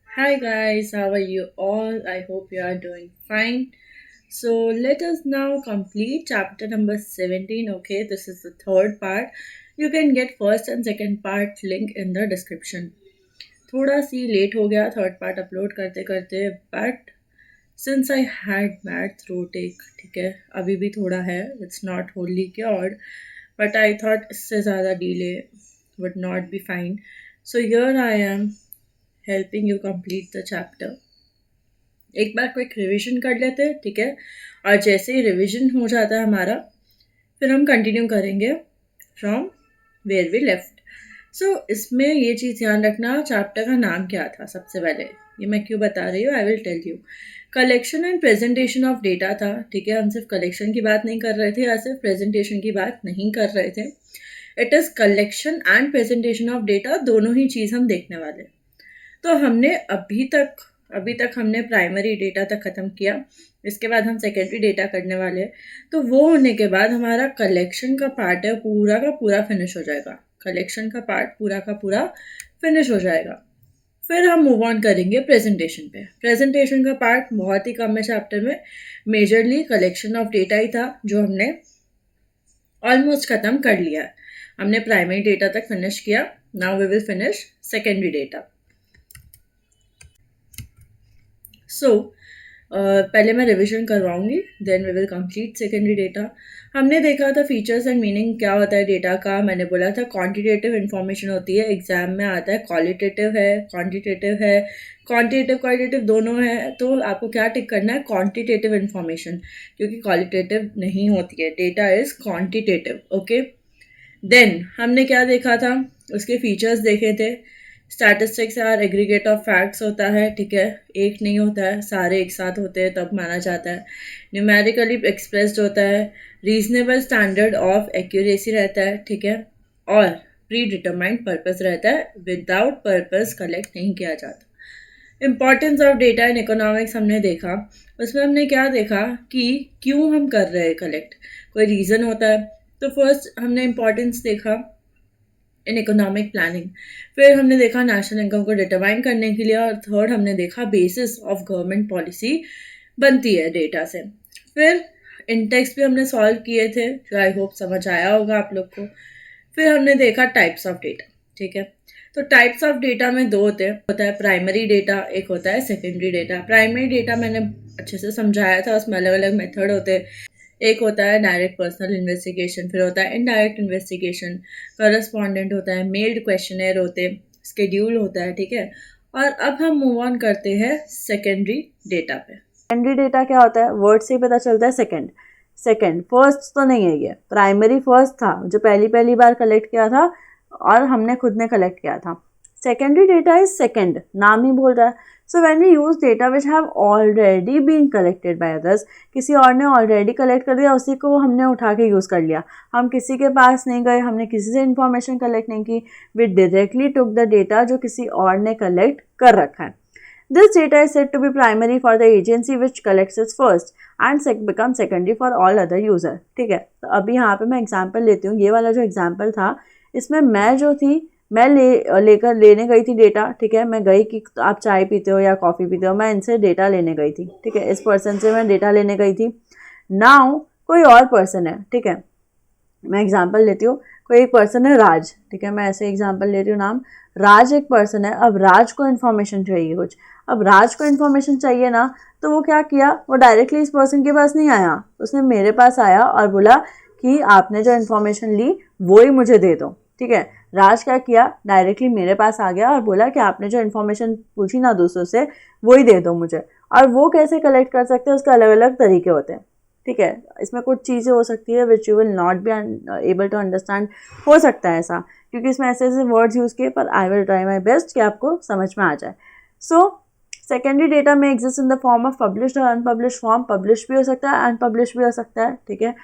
Hi guys, how are you all? I hope you are doing fine. So let us now complete chapter number 17. Okay, this is the third part. You can get first and second part link in the description. थोड़ा सी late हो गया third part upload करते करते but since I had mad throat एक ठीक है अभी भी थोड़ा है it's not Holi cured but I thought इससे ज़्यादा delay would not be fine so here I am helping you complete the chapter एक बार क्विक रिवीजन कर लेते हैं ठीक है और जैसे ही रिवीजन हो जाता है हमारा फिर हम कंटिन्यू करेंगे from where we left so इसमें ये चीज़ ध्यान रखना चैप्टर का नाम क्या था सबसे पहले ये मैं क्यों बता रही हूँ I will tell you collection and presentation of data था ठीक है हम सिर्फ कलेक्शन की बात नहीं कर रहे थे या सिर्फ प्रेजेंटेशन की बात नहीं कर रहे थे it is collection and presentation of data दोनों ही चीज़ हम देखने वाले तो हमने अभी तक हमने प्राइमरी डेटा तक ख़त्म किया इसके बाद हम सेकेंडरी डेटा करने वाले हैं तो वो होने के बाद हमारा कलेक्शन का पार्ट है पूरा का पूरा फिनिश हो जाएगा कलेक्शन का पार्ट पूरा का पूरा फिनिश हो जाएगा फिर हम मूव ऑन करेंगे प्रेजेंटेशन पे प्रेजेंटेशन का पार्ट बहुत ही कम है चैप्टर में मेजरली कलेक्शन ऑफ डेटा ही था जो हमने ऑलमोस्ट ख़त्म कर लिया है हमने प्राइमरी डेटा तक फिनिश किया now we will finish secondary data so पहले मैं रिवीजन करवाऊंगी then we will complete secondary data हमने देखा था फीचर्स एंड मीनिंग क्या होता है डेटा का मैंने बोला था क्वांटिटेटिव इन्फॉर्मेशन होती है एग्जाम में आता है क्वालिटेटिव है क्वांटिटेटिव दोनों है तो आपको क्या टिक करना है क्वांटिटेटिव इन्फॉर्मेशन क्योंकि क्वालिटेटिव नहीं होती है data is quantitative okay then हमने क्या देखा था उसके फीचर्स देखे थे statistics are aggregate of facts होता है ठीक है एक नहीं होता है सारे एक साथ होते हैं तब माना जाता है न्यूमेरिकली एक्सप्रेस्ड होता है रीजनेबल स्टैंडर्ड ऑफ एक्यूरेसी रहता है ठीक है और प्री डिटरमाइंड पर्पस रहता है विदाउट पर्पस कलेक्ट नहीं किया जाता importance of data in economics हमने देखा उसमें हमने क्या देखा कि क्यों हम कर रहे हैं कलेक्ट कोई रीज़न होता है तो फर्स्ट हमने इम्पॉर्टेंस देखा इन इकोनॉमिक प्लानिंग फिर हमने देखा नेशनल इनकम को डिटरमाइन करने के लिए और थर्ड हमने देखा बेसिस ऑफ गवर्नमेंट पॉलिसी बनती है डेटा से फिर इंडेक्स भी हमने सॉल्व किए थे जो आई होप समझ आया होगा आप लोग को फिर हमने देखा टाइप्स ऑफ डेटा ठीक है तो टाइप्स ऑफ डेटा में दो होता है प्राइमरी डेटा एक होता है सेकेंडरी डेटा प्राइमरी डेटा मैंने अच्छे से समझाया था उसमें अलग अलग मेथड होते हैं एक होता है डायरेक्ट पर्सनल इन्वेस्टिगेशन फिर होता है इनडायरेक्ट इन्वेस्टिगेशन करस्पॉन्डेंट होता है मेल्ड क्वेश्चनेयर होते हैं स्केड्यूल होता है ठीक है और अब हम मूव ऑन करते हैं सेकेंडरी डेटा पे सेकेंडरी डेटा क्या होता है वर्ड से ही पता चलता है सेकेंड फर्स्ट तो नहीं है ये प्राइमरी फर्स्ट था जो पहली बार कलेक्ट किया था और हमने खुद ने कलेक्ट किया था सेकेंडरी डेटा इज सेकेंड नाम ही बोल रहा है so when we use data which have already been collected by others किसी और ने ऑलरेडी कलेक्ट कर दिया उसी को हमने उठा के यूज़ कर लिया हम किसी के पास नहीं गए हमने किसी से इन्फॉर्मेशन कलेक्ट नहीं की we directly took the data जो किसी और ने कलेक्ट कर रखा है this data is said to be primary for the agency which collects its first and become secondary for all other user ठीक है तो अभी यहाँ पे मैं एग्जाम्पल लेती हूँ ये वाला जो एग्जाम्पल था इसमें मैं जो थी मैं लेने गई थी डेटा ठीक है मैं गई कि आप चाय पीते हो या कॉफ़ी पीते हो मैं इनसे डेटा लेने गई थी ठीक है इस पर्सन से मैं डेटा लेने गई थी नाउ कोई और पर्सन है ठीक है मैं एग्जांपल लेती हूँ कोई एक पर्सन है राज ठीक है मैं ऐसे एग्जांपल ले रही हूँ नाम राज एक पर्सन है अब राज को इन्फॉर्मेशन चाहिए कुछ अब राज को इन्फॉर्मेशन चाहिए ना तो वो क्या किया वो डायरेक्टली इस पर्सन के पास नहीं आया उसने मेरे पास आया और बोला कि आपने जो इन्फॉर्मेशन ली वो ही मुझे दे दो ठीक है राज क्या किया डायरेक्टली मेरे पास आ गया और बोला कि आपने जो इन्फॉर्मेशन पूछी ना दूसरों से वो ही दे दो मुझे और वो कैसे कलेक्ट कर सकते हैं उसके अलग अलग तरीके होते हैं ठीक है इसमें कुछ चीज़ें हो सकती है which you will not be able to understand हो सकता है ऐसा क्योंकि इसमें ऐसे ऐसे वर्ड्स यूज़ किए पर I will try my best कि आपको समझ में आ जाए सो सेकेंडरी डेटा में exist in the form of published और अनपब्लिश्ड फॉर्म पब्लिश भी हो सकता है अनपब्लिश भी हो सकता है ठीक है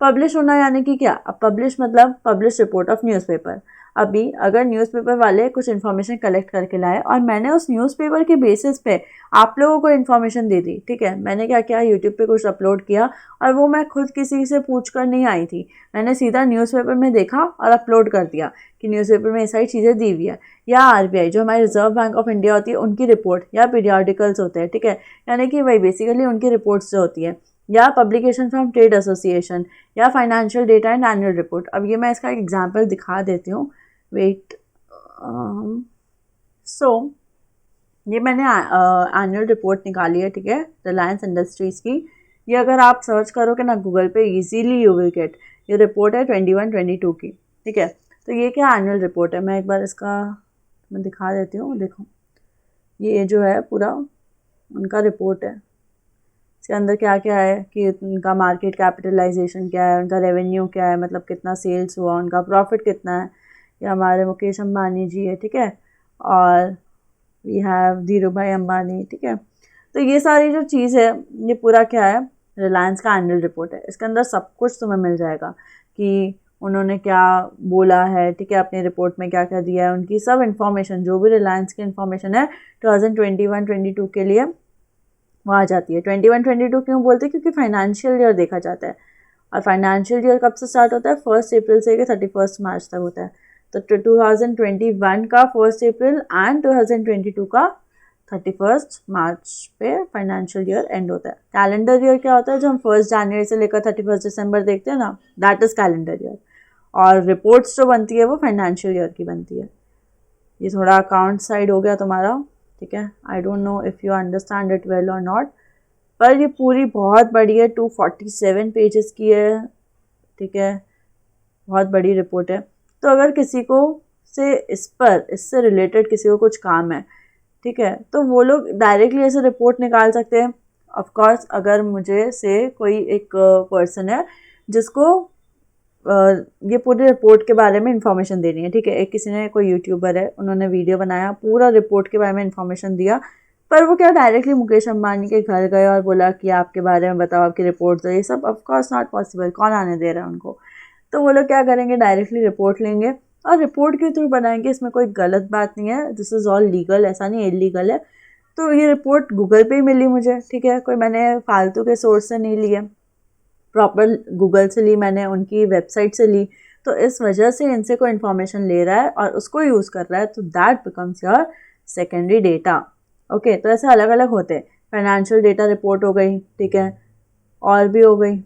पब्लिश होना यानी कि क्या अब पब्लिश मतलब पब्लिश रिपोर्ट ऑफ न्यूज़पेपर अभी अगर न्यूज़पेपर वाले कुछ इन्फॉर्मेशन कलेक्ट करके लाए और मैंने उस न्यूज़पेपर के बेसिस पे आप लोगों को इन्फॉर्मेशन दे दी, ठीक है, मैंने क्या किया, यूट्यूब पे कुछ अपलोड किया और वो मैं खुद किसी से पूछ कर नहीं आई थी, मैंने सीधा न्यूज़पेपर में देखा और अपलोड कर दिया कि न्यूज़पेपर में ये सारी चीज़ें दी हुई है। या आरबीआई जो हमारी रिजर्व बैंक ऑफ इंडिया होती है उनकी रिपोर्ट या पीरियडिकल्स होते हैं, ठीक है, यानी कि वही बेसिकली उनकी रिपोर्ट्स जो होती है, या पब्लिकेशन फ्रॉम ट्रेड एसोसिएशन, या financial data and annual report. अब ये मैं इसका एक एग्जांपल दिखा देती हूँ, वेट। सो ये मैंने एनुअल रिपोर्ट निकाली है, ठीक है, रिलायंस इंडस्ट्रीज़ की। ये अगर आप सर्च करोगे ना गूगल पे, इजीली यू विल गेट। ये रिपोर्ट है 21-22 की, ठीक है। तो ये क्या एनुअल रिपोर्ट है, मैं एक बार इसका मैं दिखा देती हूँ। देखो ये जो है पूरा उनका रिपोर्ट है, इसके अंदर क्या क्या है कि उनका मार्केट कैपिटलाइजेशन क्या है, उनका रेवेन्यू क्या है, मतलब कितना सेल्स हुआ, उनका प्रॉफिट कितना है। ये हमारे मुकेश अंबानी जी है, ठीक है, और वी हैव धीरू भाई अंबानी, ठीक है। तो ये सारी जो चीज़ है ये पूरा क्या है, रिलायंस का एनुअल रिपोर्ट है। इसके अंदर सब कुछ तुम्हें मिल जाएगा कि उन्होंने क्या बोला है, ठीक है, अपनी रिपोर्ट में क्या क्या दिया है, उनकी सब इन्फॉर्मेशन, जो भी रिलायंस की इन्फॉर्मेशन है 2021-22 के लिए वो आ जाती है। 21-22 क्यों बोलते हैं, क्योंकि फाइनेंशियल ईयर देखा जाता है, और फाइनेंशियल ईयर कब से स्टार्ट होता है, 1 अप्रैल से 31 मार्च तक होता है। तो 2021 का 1 अप्रैल एंड 2022 का 31 मार्च पे फाइनेंशियल ईयर एंड होता है। कैलेंडर ईयर क्या होता है, जो हम 1 जनवरी से लेकर 31 दिसंबर देखते हैं ना, दैट इज़ कैलेंडर ईयर। और रिपोर्ट्स जो बनती है वो फाइनेंशियल ईयर की बनती है। ये थोड़ा अकाउंट साइड हो गया तुम्हारा, ठीक है। I don't know if you understand it well और नॉट, पर ये पूरी बहुत बड़ी है, 247 पेजेस की है, ठीक है, बहुत बड़ी रिपोर्ट है। तो अगर किसी को से इससे रिलेटेड किसी को कुछ काम है, ठीक है, तो वो लोग डायरेक्टली ऐसे रिपोर्ट निकाल सकते हैं। ऑफ कोर्स अगर मुझे से कोई एक पर्सन है जिसको ये पूरे रिपोर्ट के बारे में इंफॉर्मेशन देनी है, ठीक है, एक किसी ने, कोई यूट्यूबर है, उन्होंने वीडियो बनाया, पूरा रिपोर्ट के बारे में इंफॉर्मेशन दिया, पर वो क्या डायरेक्टली मुकेश अंबानी के घर गए और बोला कि आपके बारे में बताओ, आपकी रिपोर्ट दो, ये सब ऑफ कोर्स नॉट पॉसिबल, कौन आने दे रहा है उनको। तो वो लोग क्या करेंगे, डायरेक्टली रिपोर्ट लेंगे और रिपोर्ट के थ्रू बनाएंगे, इसमें कोई गलत बात नहीं है, दिस इज़ ऑल लीगल, ऐसा नहीं इलीगल है। तो ये रिपोर्ट गूगल पे ही मिली मुझे, ठीक है, कोई मैंने फालतू के सोर्स से नहीं लिया, प्रॉपर गूगल से ली मैंने, उनकी वेबसाइट से ली। तो इस वजह से इनसे कोई इन्फॉर्मेशन ले रहा है और उसको यूज़ कर रहा है, तो that becomes your secondary data. Okay, तो ऐसे अलग अलग होते हैं। फाइनेंशियल डेटा रिपोर्ट हो गई, ठीक है, और भी हो गई,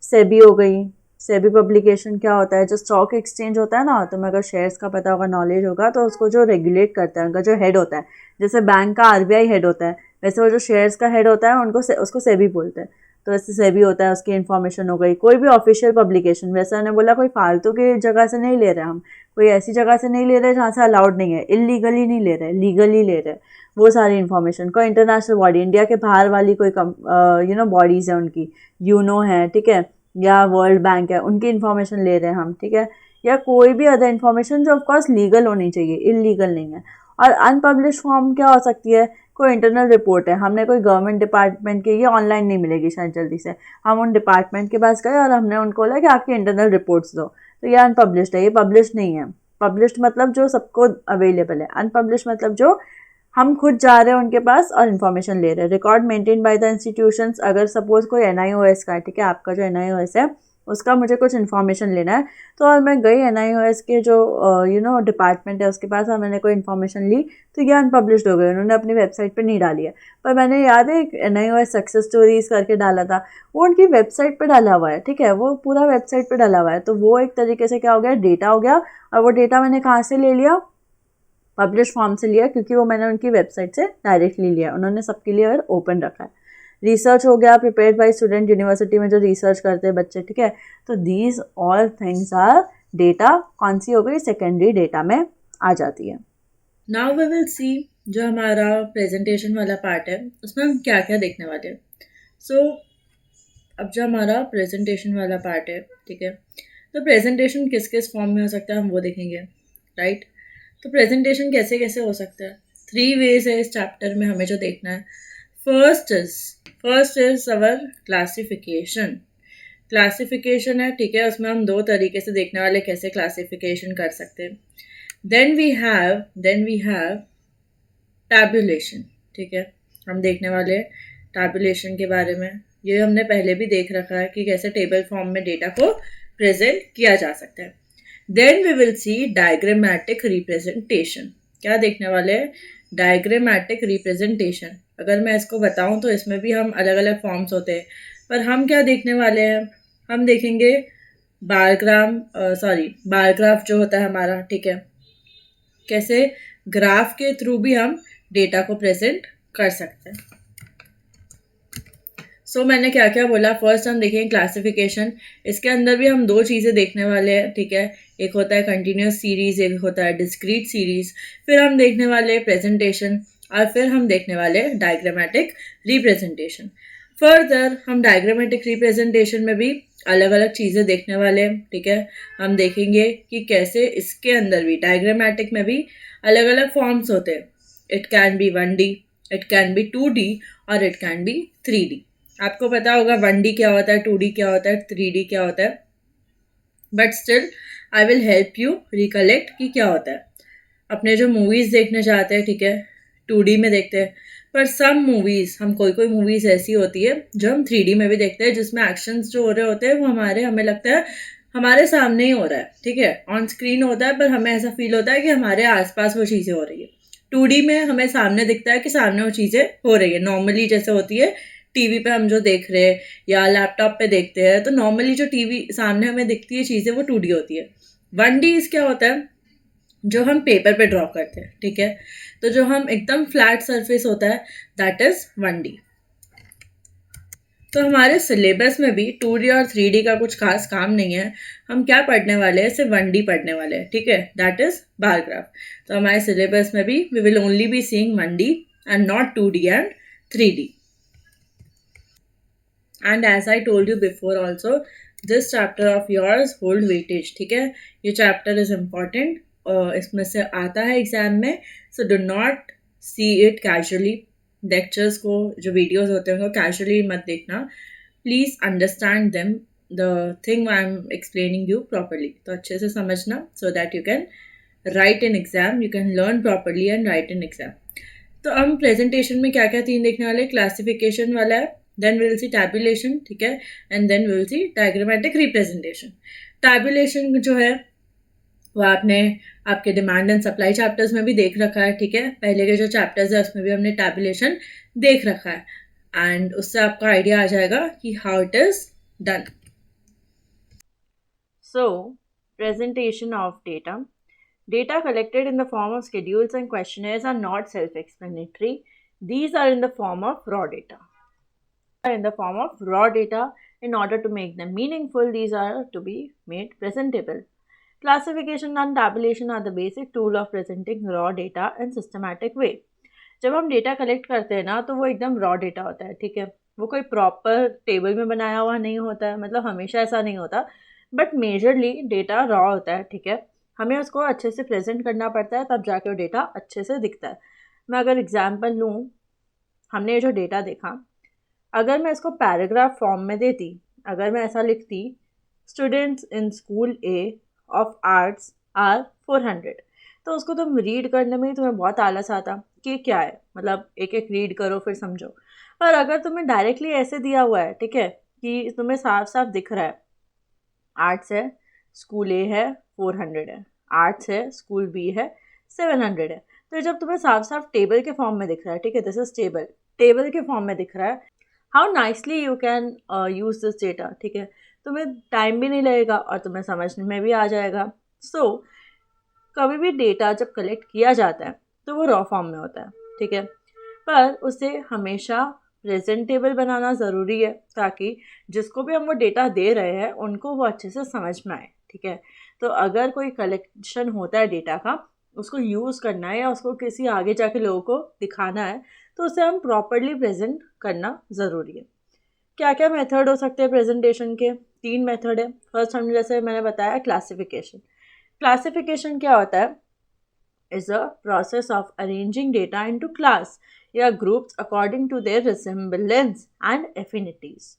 सेबी हो गई। सेबी पब्लिकेशन क्या होता है, जो स्टॉक एक्सचेंज होता है ना, तो मैं अगर शेयर्स का पता होगा, नॉलेज होगा, तो उसको जो रेगुलेट करता है, उनका जो हेड होता है, जैसे बैंक का आरबीआई हेड होता है, वैसे वो जो शेयर्स का हेड होता है उसको सेबी बोलते हैं। तो वैसे सेबी होता है, उसकी इन्फॉर्मेशन हो गई। कोई भी ऑफिशियल पब्लिकेशन, वैसे मैंने बोला कोई फालतू की जगह से नहीं ले रहे हम, कोई ऐसी जगह से नहीं ले रहे जहाँ से अलाउड नहीं है, इलीगली नहीं ले रहे, लीगली ले रहे, वो सारी इन्फॉर्मेशन। कोई इंटरनेशनल बॉडी, इंडिया के बाहर वाली कोई बॉडीज़ है उनकी, यूनो है, ठीक है, या वर्ल्ड बैंक है, उनकी इन्फॉर्मेशन ले रहे हैं हम, ठीक है, या कोई भी अदर इन्फॉर्मेशन जो ऑफकोर्स लीगल होनी चाहिए, इलीगल नहीं है। और अनपब्लिश फॉर्म क्या हो सकती है, कोई इंटरनल रिपोर्ट है, हमने कोई गवर्नमेंट डिपार्टमेंट की, ये ऑनलाइन नहीं मिलेगी शायद जल्दी से, हम उन डिपार्टमेंट के पास गए और हमने उनको बोला कि आपकी इंटरनल रिपोर्ट्स दो, तो ये अनपब्लिश्ड है, ये पब्लिश नहीं है। पब्लिश्ड मतलब जो सबको अवेलेबल है, अनपब्लिश मतलब जो हम खुद जा रहे हैं उनके पास और इन्फॉर्मेशन ले रहे हैं। Record maintain by the institutions, अगर सपोज कोई NIOS का है, ठीक है, आपका जो NIOS है उसका मुझे कुछ इन्फॉर्मेशन लेना है, तो और मैं गई NIOS के जो डिपार्टमेंट है उसके पास और मैंने कोई इन्फॉर्मेशन ली, तो ये अनपब्लिश्ड हो गई, उन्होंने अपनी वेबसाइट पे नहीं डाली है। पर मैंने याद है एक NIOS सक्सेस स्टोरीज करके डाला था, वो उनकी वेबसाइट पे डाला हुआ है, ठीक है, वो पूरा वेबसाइट पे डाला हुआ है। तो वो एक तरीके से क्या हो गया, डेटा हो गया। और वो डेटा मैंने कहाँ से ले लिया, पब्लिश फॉर्म से लिया, क्योंकि वो मैंने उनकी वेबसाइट से डायरेक्टली लिया, उन्होंने सबके लिए अगर ओपन रखा है। रिसर्च हो गया, प्रिपेयर्ड बाय स्टूडेंट, यूनिवर्सिटी में जो रिसर्च करते हैं बच्चे, ठीक है। तो these all things are data, कौन सी हो गई, सेकेंडरी डेटा में आ जाती है। नाउ वी विल सी जो हमारा प्रेजेंटेशन वाला पार्ट है उसमें हम क्या क्या देखने वाले हैं। सो अब जो हमारा प्रेजेंटेशन वाला पार्ट है, ठीक है, तो प्रेजेंटेशन किस किस फॉर्म में हो सकता है हम वो देखेंगे, राइट। तो प्रेजेंटेशन कैसे कैसे हो सकता है, 3 वेज है इस चैप्टर में हमें जो देखना है। First is our classification, classification है, ठीक है, उसमें हम दो तरीके से देखने वाले कैसे क्लासिफिकेशन कर सकते हैं. देन वी हैव टैबुलेशन, ठीक है. हम देखने वाले टैबुलेशन के बारे में. ये हमने पहले भी देख रखा है कि कैसे टेबल फॉर्म में डेटा को प्रेजेंट किया जा सकता है. Then we will see diagrammatic representation. क्या देखने वाले हैं? Diagrammatic representation. अगर मैं इसको बताऊं तो इसमें भी हम अलग अलग फॉर्म्स होते हैं, पर हम क्या देखने वाले हैं? हम देखेंगे बार ग्राफ जो होता है हमारा, ठीक है, कैसे ग्राफ के थ्रू भी हम डेटा को प्रेजेंट कर सकते हैं. मैंने क्या क्या बोला. फर्स्ट हम देखेंगे क्लासिफिकेशन. इसके अंदर भी हम दो चीज़ें देखने वाले हैं, ठीक है. एक होता है कंटिन्यूस सीरीज, एक होता है डिस्क्रीट सीरीज. फिर हम देखने वाले प्रेजेंटेशन, और फिर हम देखने वाले डायग्रामेटिक रिप्रेजेंटेशन. फर्दर हम डायग्रामेटिक रिप्रेजेंटेशन में भी अलग अलग चीज़ें देखने वाले हैं, ठीक है. हम देखेंगे कि कैसे इसके अंदर भी डायग्रामेटिक में भी अलग अलग फॉर्म्स होते हैं. It can be 1D, it can be 2D, और इट कैन बी 3D. आपको पता होगा 1D क्या होता है, 2D क्या होता है, 3D क्या होता है, but still I will help you recollect कि क्या होता है. अपने जो मूवीज़ देखने जाते हैं, ठीक है, 2D में देखते हैं, पर सम मूवीज़, हम कोई मूवीज़ ऐसी होती है जो हम 3D में भी देखते हैं, जिसमें एक्शंस जो हो रहे होते हैं वो हमें लगता है हमारे सामने ही हो रहा है, ठीक है, ऑन स्क्रीन होता है, पर हमें ऐसा फील होता है कि हमारे आसपास वो चीज़ें हो रही है. 2D में हमें सामने दिखता है कि सामने वो चीज़ें हो रही है, नॉर्मली जैसे होती है टीवी पे हम जो देख रहे हैं या लैपटॉप पे देखते हैं, तो नॉर्मली जो टीवी सामने हमें दिखती है चीज़ें वो 2D होती है. 1D क्या होता है? जो हम पेपर पे ड्रॉ करते हैं, ठीक है. तो जो हम एकदम फ्लैट सरफेस होता है, दैट इज 1D. तो हमारे सिलेबस में भी 2D और 3D का कुछ खास काम नहीं है. हम क्या पढ़ने वाले हैं? सिर्फ 1D पढ़ने वाले हैं, ठीक है, दैट इज बार ग्राफ. तो हमारे सिलेबस में भी we will only be seeing 1D and not 2D and 3D. And as I told you before also, this chapter of yours hold weightage, ठीक है. ये चैप्टर इज इम्पॉर्टेंट, इसमें से आता है एग्जाम में. So do not see it casually. Lectures को, जो वीडियोस होते हैं उनको कैजुअली मत देखना. Please understand them, the thing I am explaining you properly. तो अच्छे से समझना, so that you can write in exam, you can learn properly and right in exam. तो हम प्रेजेंटेशन में क्या क्या तीन देखने वाले? क्लासिफिकेशन वाला है, then we will see tabulation, ठीक है, and then we will see diagrammatic representation. Tabulation जो है वो आपने आपके डिमांड एंड सप्लाई चैप्टर्स में भी देख रखा है, ठीक है. पहले के जो चैप्टर्स है उसमें भी हमने टैबुलेशन देख रखा है, एंड उससे आपका आइडिया आ जाएगा कि how it is done. So presentation of data. Data collected in the form of schedules and questionnaires are not self-explanatory. These are in the form of raw data. In order to make them meaningful, these are to be made presentable. Classification and tabulation are the basic tool of presenting raw data in systematic way. जब हम data collect करते हैं ना, तो वो एकदम raw data होता है, ठीक है. वो कोई प्रॉपर टेबल में बनाया हुआ नहीं होता है, मतलब हमेशा ऐसा नहीं होता, बट मेजरली डेटा रॉ होता है, ठीक है. हमें उसको अच्छे से प्रेजेंट करना पड़ता है, तब जाके वो डेटा अच्छे से दिखता है. मैं अगर एग्जांपल लूँ, हमने ये जो डेटा देखा, अगर मैं इसको पैराग्राफ फॉर्म में देती, अगर मैं ऐसा लिखती, students in school A of arts are 400, तो उसको तुम रीड करने में ही तुम्हें बहुत आलस आता कि क्या है, मतलब एक एक रीड करो फिर समझो. और अगर तुम्हें डायरेक्टली ऐसे दिया हुआ है, ठीक है, कि तुम्हें साफ साफ दिख रहा है, आर्ट्स है, स्कूल ए है, 400 है, आर्ट्स है, स्कूल बी है, 700 है. तो जब तुम्हें साफ साफ टेबल के फॉर्म में दिख रहा है, ठीक है, दिस इज टेबल के फॉर्म में दिख रहा है, how nicely you can use this data, ठीक है. तुम्हें टाइम भी नहीं लगेगा और तुम्हें समझने में भी आ जाएगा. सो कभी भी डेटा जब कलेक्ट किया जाता है तो वो रॉ फॉर्म में होता है, ठीक है, पर उसे हमेशा प्रेजेंटेबल बनाना ज़रूरी है, ताकि जिसको भी हम वो डेटा दे रहे हैं उनको वो अच्छे से समझ में आए, ठीक है. तो अगर कोई कलेक्शन होता है डेटा का, उसको यूज़ करना है या उसको किसी आगे जाके लोगों को दिखाना है, तो उसे हम प्रॉपरली प्रेजेंट करना ज़रूरी है. क्या क्या मेथड हो सकते हैं प्रेजेंटेशन के? 3 मेथड है. फर्स्ट हम, जैसे मैंने बताया, क्लासिफिकेशन. क्लासिफिकेशन क्या होता है? is a process of arranging data into class या groups according to their resemblance and affinities.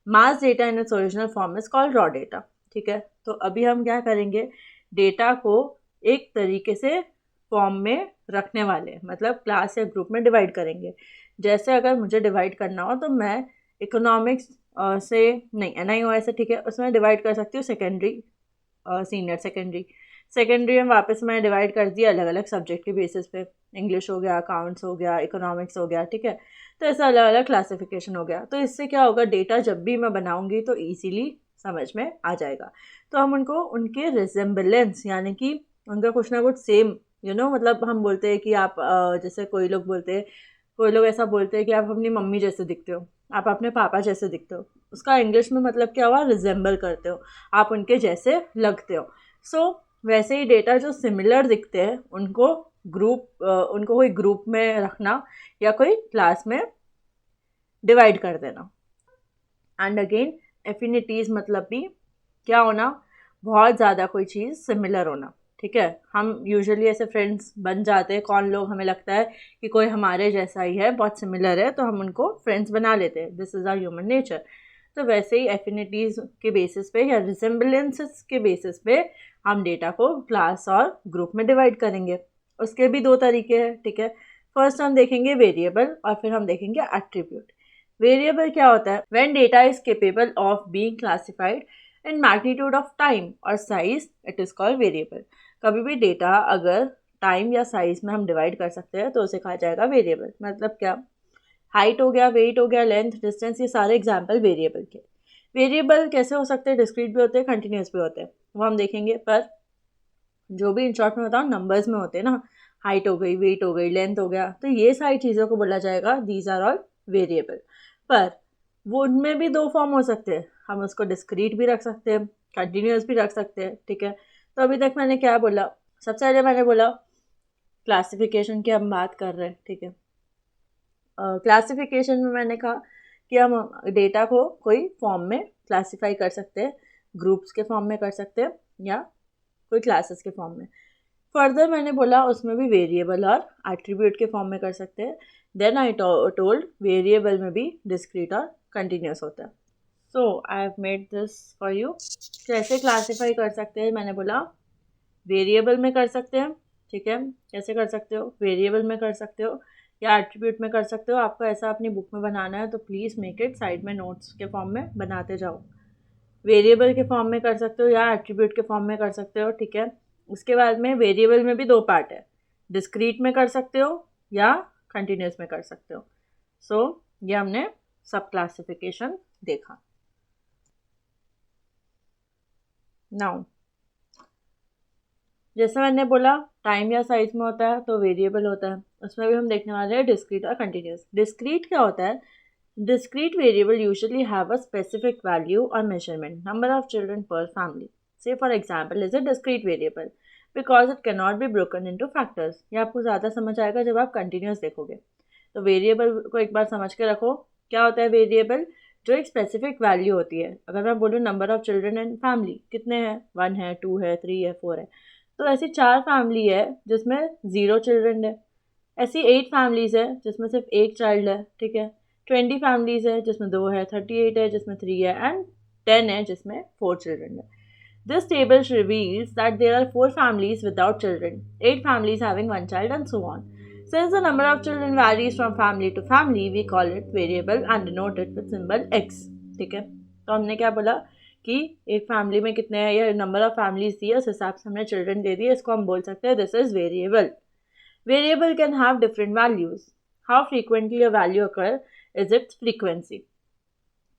Mass data in its original form is called raw data. ठीक है, तो अभी हम क्या करेंगे, डेटा को एक तरीके से फॉर्म में रखने वाले, मतलब क्लास या ग्रुप में डिवाइड करेंगे। जैसे अगर मुझे डिवाइड करना हो तो मैं इकोनॉमिक्स से नहीं, NIOS से, ठीक है, उसमें डिवाइड कर सकती हूँ सेकेंडरी, सीनियर सेकेंडरी। सेकेंडरी में वापस मैंने डिवाइड कर दिया अलग अलग सब्जेक्ट के बेसिस पे, इंग्लिश हो गया, अकाउंट्स हो गया, इकोनॉमिक्स हो गया। ठीक है, तो ऐसा अलग अलग क्लासिफिकेशन हो गया। तो इससे क्या होगा, डेटा जब भी मैं बनाऊंगी तो ईजीली समझ में आ जाएगा। तो हम उनको उनके रिजेम्बलेंस, यानी कि उनका कुछ ना कुछ सेम, मतलब हम बोलते हैं कि आप जैसे कोई लोग बोलते हैं, कोई लोग ऐसा बोलते हैं कि आप अपनी मम्मी जैसे दिखते हो, आप अपने पापा जैसे दिखते हो। उसका इंग्लिश में मतलब क्या हुआ, रिजेंबल करते हो, आप उनके जैसे लगते हो। सो वैसे ही डेटा जो सिमिलर दिखते हैं उनको कोई ग्रुप में रखना या कोई क्लास में डिवाइड कर देना। एंड अगेन एफिनिटीज मतलब भी क्या होना, बहुत ज़्यादा कोई चीज़ सिमिलर होना। ठीक है, हम यूजुअली ऐसे फ्रेंड्स बन जाते हैं, कौन लोग, हमें लगता है कि कोई हमारे जैसा ही है, बहुत सिमिलर है, तो हम उनको फ्रेंड्स बना लेते हैं। This is our human nature. तो वैसे ही एफिनिटीज़ के बेसिस पे या रिसेम्बलेंसेस के बेसिस पे हम डेटा को क्लास और ग्रुप में डिवाइड करेंगे। उसके भी दो तरीके हैं। ठीक है, फर्स्ट हम देखेंगे वेरिएबल और फिर हम देखेंगे एट्रीब्यूट। वेरिएबल क्या होता है, when data is capable of being classified in magnitude of time और size, it is called variable. कभी भी डेटा अगर टाइम या साइज में हम डिवाइड कर सकते हैं तो उसे कहा जाएगा वेरिएबल। मतलब क्या, हाइट हो गया, वेट हो गया, लेंथ, डिस्टेंस, ये सारे एग्जाम्पल वेरिएबल के। वेरिएबल कैसे हो सकते हैं, डिस्क्रीट भी होते हैं, कंटिन्यूस भी होते हैं, वो हम देखेंगे। पर जो भी इन शॉर्ट में बताऊँ, नंबर्स में होते हैं ना, हाइट हो गई, वेट हो गई, लेंथ हो गया, तो ये सारी चीज़ों को बोला जाएगा दीज आर ऑल वेरिएबल। पर वो उनमें भी दो फॉर्म हो सकते हैं, हम उसको डिस्क्रीट भी रख सकते हैं, कंटिन्यूस भी रख सकते हैं। ठीक है, तो अभी तक मैंने क्या बोला, सबसे पहले मैंने बोला क्लासिफिकेशन की हम बात कर रहे हैं। ठीक है, क्लासिफिकेशन में मैंने कहा कि हम डेटा को कोई फॉर्म में क्लासिफाई कर सकते हैं, ग्रुप्स के फॉर्म में कर सकते हैं या कोई क्लासेस के फॉर्म में। फर्दर मैंने बोला उसमें भी वेरिएबल और एट्रीब्यूट के फॉर्म में कर सकते हैं। देन आई टोल्ड वेरिएबल में भी डिस्क्रीट और कंटिन्यूस होता है। So I have made this for you. कैसे क्लासीफाई कर सकते हैं, मैंने बोला वेरिएबल में कर सकते हैं। ठीक है, कैसे कर सकते हो, वेरिएबल में कर सकते हो या एट्रीब्यूट में कर सकते हो। आपको ऐसा अपनी बुक में बनाना है तो प्लीज़ मेक इट साइड में नोट्स के फॉर्म में बनाते जाओ। वेरिएबल के फॉर्म में कर सकते हो या एट्रीब्यूट के फॉर्म में कर सकते हो। ठीक है, उसके बाद में वेरिएबल में भी दो पार्ट है, डिस्क्रीट में कर सकते हो या कंटिन्यूस में कर सकते हो। सो ये हमने सब क्लासिफिकेशन देखा। नाउ जैसे मैंने बोला टाइम या साइज में होता है तो वेरिएबल होता है, उसमें भी हम देखने वाले हैं डिस्क्रीट और कंटिन्यूस। डिस्क्रीट क्या होता है, discrete variable usually have a specific value or measurement, number of children per family. Say for example is a discrete variable because it cannot be broken into factors. ये आपको ज़्यादा समझ आएगा जब आप continuous देखोगे। तो वेरिएबल को एक बार समझ के रखो, क्या होता है वेरिएबल, जो एक स्पेसिफिक वैल्यू होती है। अगर मैं बोलूँ number of children and family कितने हैं, 1 है, 2 है, 3 है, 4 है, तो ऐसी 4 फैमिली है जिसमें 0 चिल्ड्रन है। ऐसी 8 फैमिलीज़ है जिसमें सिर्फ एक चाइल्ड है। ठीक है, 20 फैमिलीज़ है जिसमें 2 है, 38 है जिसमें 3 है, एंड 10 है जिसमें 4 चिल्ड्रन है। This table reveals that there are 4 families without children, 8 families having 1 child, and so on. Since the number of children varies from family to family, we call it variable and denote it with symbol x. ठीक है, तो हमने क्या बोला कि एक family में कितने हैं, या नंबर ऑफ फैमिलीज दी है, उस हिसाब से हमने चिल्ड्रन दे दिए, इसको हम बोल सकते हैं this is variable. Variable can have different values. How frequently a value occur is its frequency.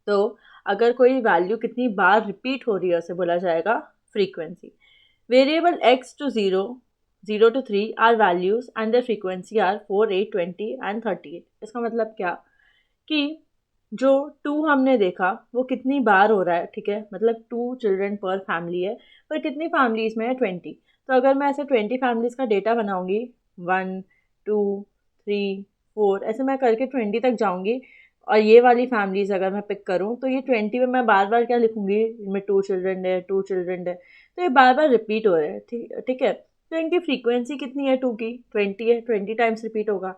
तो अगर कोई वैल्यू कितनी बार रिपीट हो रही है उसे बोला जाएगा frequency. Variable x to 0, 0 to 3 are values and the frequency are 4, 8, 20 and 38। इसका मतलब क्या कि जो 2 हमने देखा वो कितनी बार हो रहा है। ठीक है, मतलब 2 चिल्ड्रन पर फैमिली है, पर कितनी फैमिलीज में है, 20। तो अगर मैं ऐसे 20 फैमिलीज का डेटा बनाऊंगी, 1, 2, 3, 4, ऐसे मैं करके 20 तक जाऊंगी, और ये वाली फैमिलीज अगर मैं पिक करूं तो ये 20 में मैं बार बार क्या लिखूंगी, इनमें 2 चिल्ड्रन है, 2 चिल्ड्रन है, तो ये बार बार रिपीट हो रहे हैं। ठीक है, तो इनकी फ्रीक्वेंसी कितनी है, 2 की 20 है, 20 टाइम्स रिपीट होगा।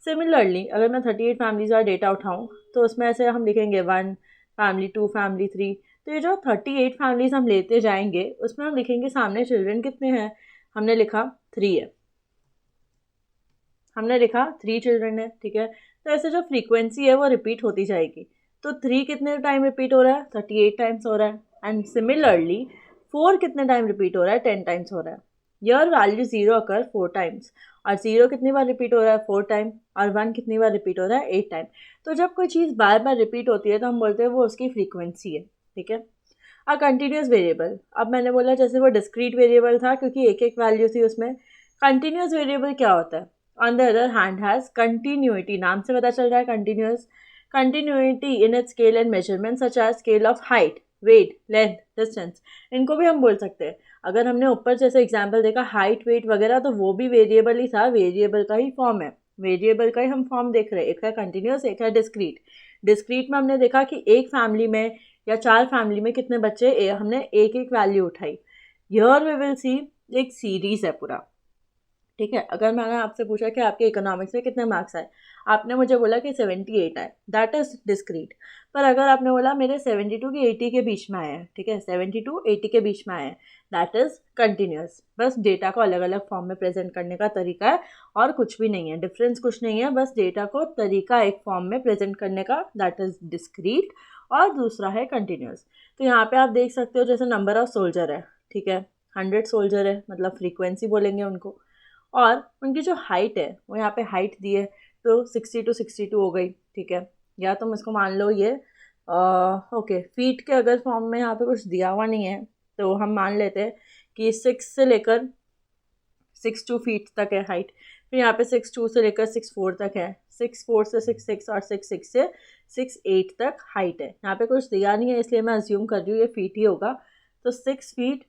सिमिलरली अगर मैं 38 फैमिलीज का डेटा उठाऊं तो उसमें ऐसे हम लिखेंगे 1, फैमिली 2, फैमिली 3। तो ये जो 38 फैमिलीज हम लेते जाएंगे उसमें हम लिखेंगे सामने चिल्ड्रन कितने हैं, हमने लिखा 3 है, हमने लिखा 3 चिल्ड्रन है, ठीक है। तो ऐसे जो फ्रीक्वेंसी है वो रिपीट होती जाएगी। तो 3 कितने टाइम रिपीट हो रहा है, 38 टाइम्स हो रहा है। एंड सिमिलरली 4 कितने टाइम रिपीट हो रहा है, 10 टाइम्स हो रहा है। योर वैल्यू 0 अकर 4 टाइम्स, और 0 कितनी बार रिपीट हो रहा है, 4 टाइम, और 1 कितनी बार रिपीट हो रहा है, 8 टाइम। तो जब कोई चीज़ बार बार रिपीट होती है तो हम बोलते हैं वो उसकी फ्रीक्वेंसी है, ठीक है। अ कंटिन्यूस वेरिएबल, अब मैंने बोला जैसे वो डिस्क्रीट वेरिएबल था क्योंकि एक एक वैल्यू थी उसमें। कंटिन्यूस वेरिएबल क्या होता है, on the other hand has continuity, नाम से पता चल रहा है continuous. Continuity in it scale and measurement such as scale of height, weight, length, distance, इनको भी हम बोल सकते हैं। अगर हमने ऊपर जैसे एग्जाम्पल देखा हाइट, वेट वगैरह, तो वो भी वेरिएबल ही था, वेरिएबल का ही फॉर्म है, वेरिएबल का ही हम फॉर्म देख रहे हैं। एक है कंटिन्यूस, एक है डिस्क्रीट। डिस्क्रीट में हमने देखा कि एक फैमिली में या 4 फैमिली में कितने बच्चे, हमने एक एक वैल्यू उठाई। हियर वी विल सी एक सीरीज है पूरा, ठीक है। अगर मैंने आपसे पूछा कि आपके इकोनॉमिक्स में कितने मार्क्स आए, आपने मुझे बोला कि 78 आए, दैट इज डिस्क्रीट। पर अगर आपने बोला मेरे 72 के 80 के बीच में आए हैं, ठीक है, 72 80 के बीच में आए हैं, दैट इज कंटिन्यूस। बस डेटा को अलग अलग फॉर्म में प्रेजेंट करने का तरीका है, और कुछ भी नहीं है, डिफरेंस कुछ नहीं है, बस डेटा को तरीका एक फॉर्म में प्रेजेंट करने का, दैट इज डिस्क्रीट, और दूसरा है कंटिन्यूस। तो यहाँ पे आप देख सकते हो जैसे नंबर ऑफ सोल्जर है, ठीक है, 100 सोल्जर है, मतलब फ्रीक्वेंसी बोलेंगे उनको। और उनकी जो हाइट है वो यहाँ पे हाइट दी है, तो 62 हो गई, ठीक है। या तुम इसको मान लो ये ओके फीट के अगर फॉर्म में यहाँ पे कुछ दिया हुआ नहीं है तो हम मान लेते हैं कि 6 से लेकर 6 फीट तक है हाइट। फिर यहाँ पे 6 से लेकर 6 तक है, 6 से 6 और 6 से 6 तक हाइट है। यहाँ पे कुछ दिया नहीं है इसलिए मैं अज्यूम कर रही हूँ ये फीट ही होगा। तो 6 फीट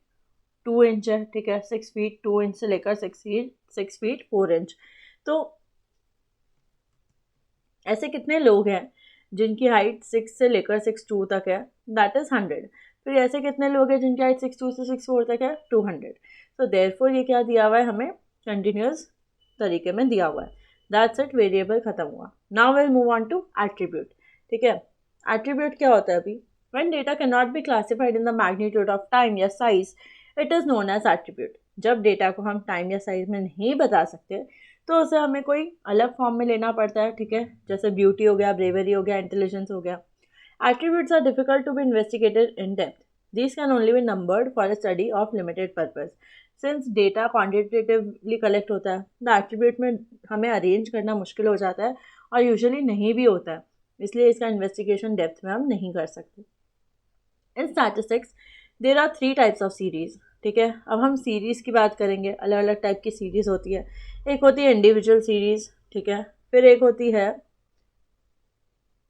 2 इंच है, ठीक है, 6 फीट 2 इंच से लेकर 6 फीट 4 इंच। तो ऐसे कितने लोग हैं जिनकी हाइट 6 से लेकर 6'2" तक है, दैट इज 100। फिर ऐसे कितने लोग हैं जिनकी हाइट 6'2" से 6'4" तक है, 200। तो देयरफॉर ये क्या दिया हुआ है हमें, कंटिन्यूस तरीके में दिया हुआ है। दैट्स इट, वेरिएबल खत्म हुआ। Now will move on to attribute, ठीक है। एट्रीब्यूट क्या होता है अभी, when data can not be classified in the magnitude of time या size, it is known as attribute. जब डेटा को हम टाइम या साइज में नहीं बता सकते तो उसे हमें कोई अलग फॉर्म में लेना पड़ता है, ठीक है। जैसे ब्यूटी हो गया, ब्रेवरी हो गया, इंटेलिजेंस हो गया। Attributes are difficult to be investigated in depth, these can only be numbered for a study of limited purpose. Since data quantitatively collect होता है, द एट्रीब्यूट में हमें अरेंज करना मुश्किल हो जाता है, और यूजुअली नहीं भी होता है, इसलिए इसका इन्वेस्टिगेशन डेप्थ में हम नहीं कर सकते। In statistics there are 3 types of series, ठीक है। अब हम सीरीज़ की बात करेंगे, अलग अलग टाइप की सीरीज़ होती है। एक होती है इंडिविजुअल सीरीज़, ठीक है, फिर एक होती है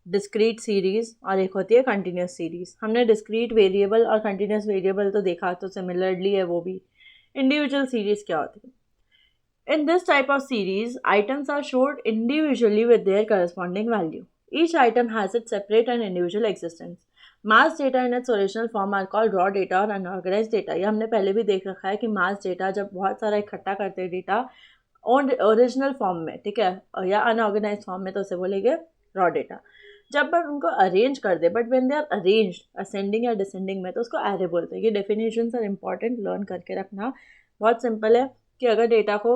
डिस्क्रीट सीरीज़, और एक होती है कंटिन्यूस सीरीज़। हमने डिस्क्रीट वेरिएबल और कंटिन्यूस वेरिएबल तो देखा, तो सिमिलरली है वो भी। इंडिविजुअल सीरीज़ क्या होती है, in this type of series, items are stored individually with their corresponding value. Each item has its separate and individual existence. Mass data in its original form are called raw data और unorganized data। ये हमने पहले भी देख रखा है कि mass data जब बहुत सारा इकट्ठा करते हैं डेटा ओरिजिनल फॉर्म में, ठीक है, या अनऑर्गेनाइज फॉर्म में, तो उसे बोलेंगे रॉ डेटा। जब हम उनको अरेंज कर दे, but when they are arrange ascending या डिसेंडिंग में, तो उसको एरे बोलते हैं। ये डेफिनेशंस आर इंपॉर्टेंट, लर्न करके रखना। बहुत सिंपल है कि अगर डेटा को